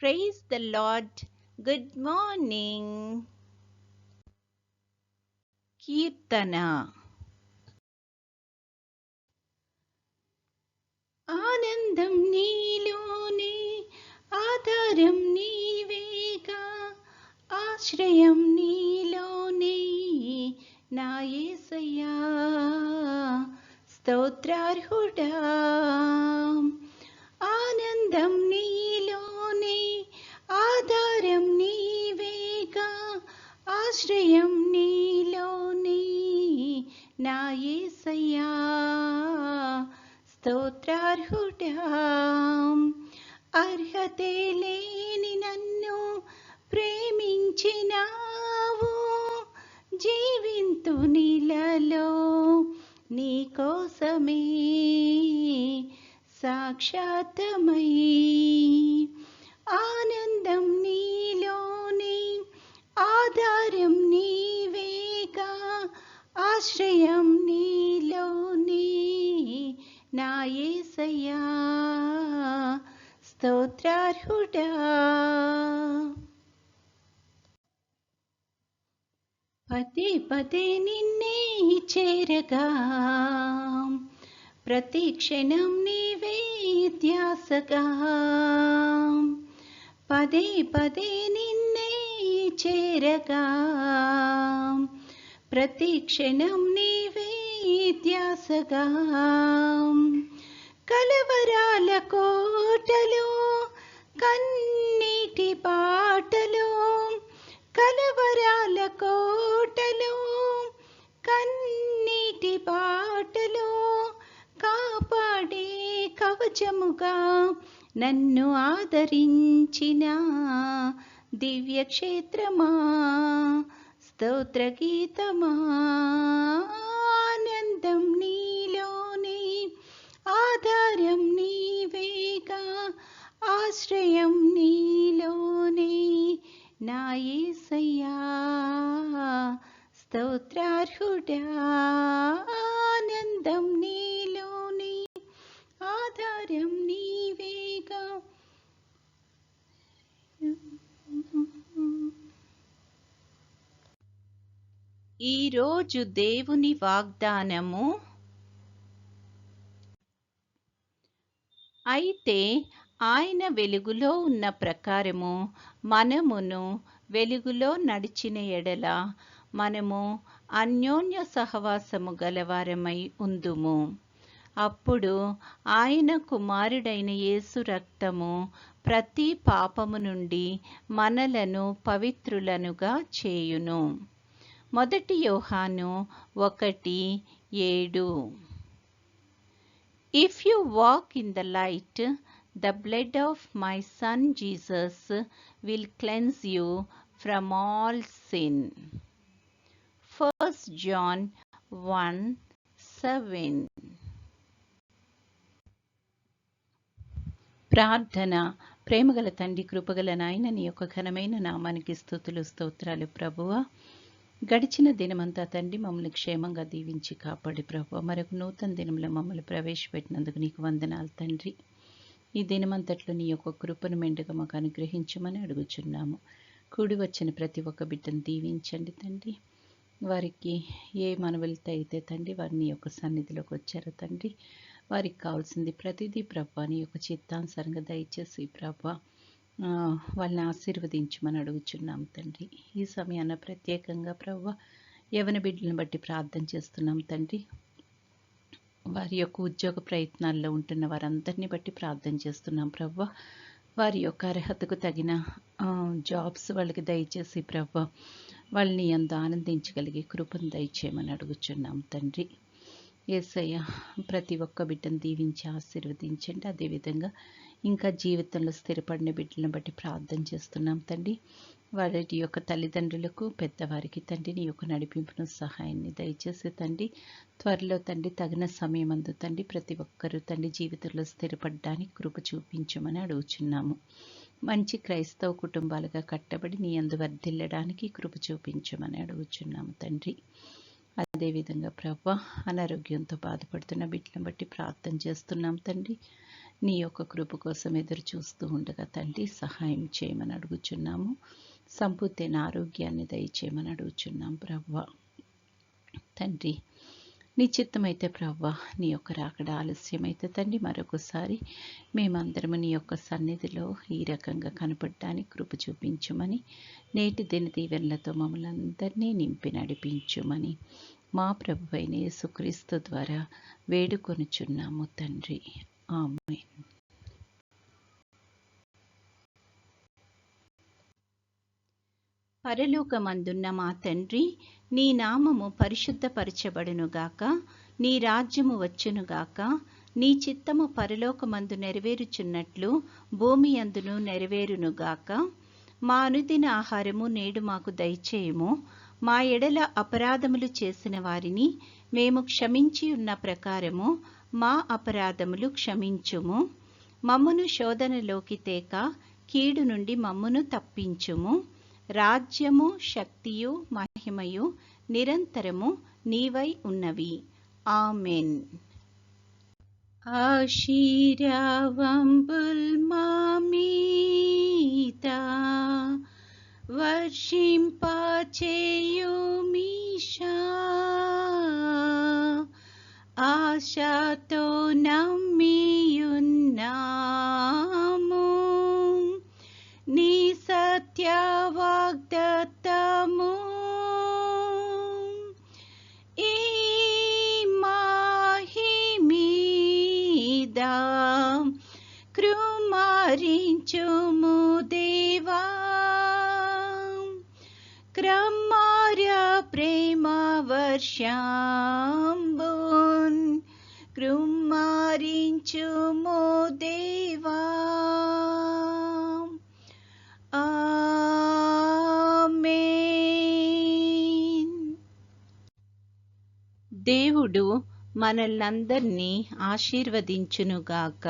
Praise the Lord. Good morning. కీర్తన. ఆనందం నీలోనే, ఆధారం నీవేగా, ఆశ్రయం నీలోనే నా యేసయ్యా. స్తోత్రార్హుడా. ఆనందం నీలోనే, ఆధారం నీవేగా, ఆశ్రయం నీలోనే నా యేసయ్యా. స్తోత్రార్హుడా. అర్హతే లేని నన్ను ప్రేమించినావు, జీవింతు నీలలో నీ కోసమే సాక్షాత్తమై. ఆనందం నీలోనే, ఆధారం నీవేగా, ఆశ్రయం నీలోనే నా యేసయ్యా. స్తోత్రార్హుడా. పదే పదే నిన్నే చేరగా, ప్రతి క్షణం నీవే ధ్యాసగా. పదే పదే నిన్నే చేరగా, ప్రతి క్షణం నీవే ధ్యాసగా. కలవరాల కోటలో, కన్నీటి బాటలో, కలవరాల కోటలో, కన్నీటి బాటలో కాపాడే కవచముగా నన్ను ఆదరించిన దివ్యక్షేత్రమా, స్తోత్ర గీతమా. ఆనందం నీలోనే, ఆధారం నీవేగా, ఆశ్రయం నీలోనే నా యేసయ్యా. స్తోత్రార్హుడా. ఆనందం నీలోనే, ఆధారం నీవేగా. ఈరోజు దేవుని వాగ్దానము. అయితే ఆయన వెలుగులో ఉన్న ప్రకారము మనమును వెలుగులో నడిచిన ఎడల మనము అన్యోన్య సహవాసము గలవారమై ఉందుము. అప్పుడు ఆయన కుమారుడైన యేసు రక్తము ప్రతి పాపము నుండి మనలను పవిత్రులనుగా చేయును. 1 యోహాను 1:7. If you walk in the light, the blood of my son Jesus will cleanse you from all sin. 1 John 1:7. ప్రార్థన. ప్రేమగల తండ్రి, కృపగల నాయన, నీ యొక్క ఘనమైన నామానికి స్తుతులు స్తోత్రాలు ప్రభువా. గడిచిన దినమంతా తండ్రి మమ్మల్ని క్షేమంగా దీవించి కాపాడి ప్రభువా, మరొక నూతన దినంలో మమ్మల్ని ప్రవేశపెట్టినందుకు నీకు వందనాలు తండ్రి. ఈ దినమంతట్లో నీ యొక్క కృపను మెండుగా మాకు అనుగ్రహించమని అడుగుచున్నాము. కూడి వచ్చిన ప్రతి ఒక్క బిడ్డను దీవించండి తండ్రి. వారికి ఏ మనవలతో అయితే తండ్రి వారి నీ యొక్క సన్నిధిలోకి వచ్చారో తండ్రి, వారికి కావాల్సింది ప్రతిదీ ప్రభా నీ యొక్క చిత్తానుసారంగా దయచేసి ప్రభా వాళ్ళని ఆశీర్వదించమని అడుగుచున్నాం తండ్రి. ఈ సమయాన ప్రత్యేకంగా ప్రభా యవన బిడ్డలను బట్టి ప్రార్థన చేస్తున్నాం తండ్రి. వారి యొక్క ఉద్యోగ ప్రయత్నాల్లో ఉంటున్న వారందరినీ బట్టి ప్రార్థన చేస్తున్నాం ప్రభా. వారి యొక్క అర్హతకు తగిన జాబ్స్ వాళ్ళకి దయచేసి ప్రభా వాళ్ళని అంత ఆనందించగలిగే కృపను దయచేయమని అడుగుచున్నాం తండ్రి. యేసయ్య, ప్రతి ఒక్క బిడ్డను దీవించి ఆశీర్వదించండి. అదేవిధంగా ఇంకా జీవితంలో స్థిరపడిన బిడ్డలను బట్టి ప్రార్థన చేస్తున్నాం తండ్రి. వారి యొక్క తల్లిదండ్రులకు, పెద్దవారికి తండ్రి నీ యొక్క నడిపింపును సహాయాన్ని దయచేసి తండ్రి. త్వరలో తండ్రి తగిన సమయం అందు తండ్రి ప్రతి ఒక్కరూ తండ్రి జీవితంలో స్థిరపడడానికి కృప చూపించమని అడుగుచున్నాము. మంచి క్రైస్తవ కుటుంబాలుగా కట్టబడి నీ యందు వర్ధిల్లడానికి కృప చూపించమని అడుగుచున్నాము తండ్రి. అదేవిధంగా ప్రభా అనారోగ్యంతో బాధపడుతున్న బిడ్డలను బట్టి ప్రార్థన చేస్తున్నాం తండ్రి. నీ యొక్క కృప కోసం ఎదురు చూస్తూ ఉండగా తండ్రి సహాయం చేయమని అడుగుచున్నాము. సంపూర్తైన ఆరోగ్యాన్ని దయచేయమని అడుగుచున్నాం ప్రభా. తండ్రి నీ చిత్తమైతే ప్రవ్వా నీ యొక్క రాకడ ఆలస్యమైతే తండ్రి మరొకసారి మేమందరము నీ యొక్క సన్నిధిలో ఈ రకంగా కనపడడానికి కృప చూపించుమని, నేటి దిన దీవెనలతో మమ్మల్ని అందరినీ నింపి నడిపించుమని మా ప్రభువైన యేసుక్రీస్తు ద్వారా వేడుకొనుచున్నాము తండ్రి. ఆమేన్. పరలోకమందున్న మా తండ్రి, నీ నామము పరిశుద్ధపరచబడునుగాక, నీ రాజ్యము వచ్చునుగాక, నీ చిత్తము పరలోకమందు నెరవేరుచున్నట్లు భూమి అందును నెరవేరునుగాక. మా అనుదిన ఆహారము నేడు మాకు దయచేయము. మా ఎడల అపరాధములు చేసిన వారిని మేము క్షమించి ఉన్న ప్రకారము మా అపరాధములు క్షమించుము. మమ్మును శోధనలోకి తేక కీడు నుండి మమ్మును తప్పించుము. రాజ్యము, శక్తియు, మహిమయు నిరంతరము నీవై ఉన్నవి. ఆమెన్. ఆశీర్వాదంబుల్ మా మీద వర్షింపచేయుమీశా, ఆశతో నమ్మియున్నాము నీ సత్య వాగ్దత్తము. ఈ మహిమీద కృమారించుము దేవా, క్రమార్య ప్రేమ వర్షంబున్ కృమారించుము దేవా. దేవుడు మనల్నందరినీ ఆశీర్వదించునుగాక.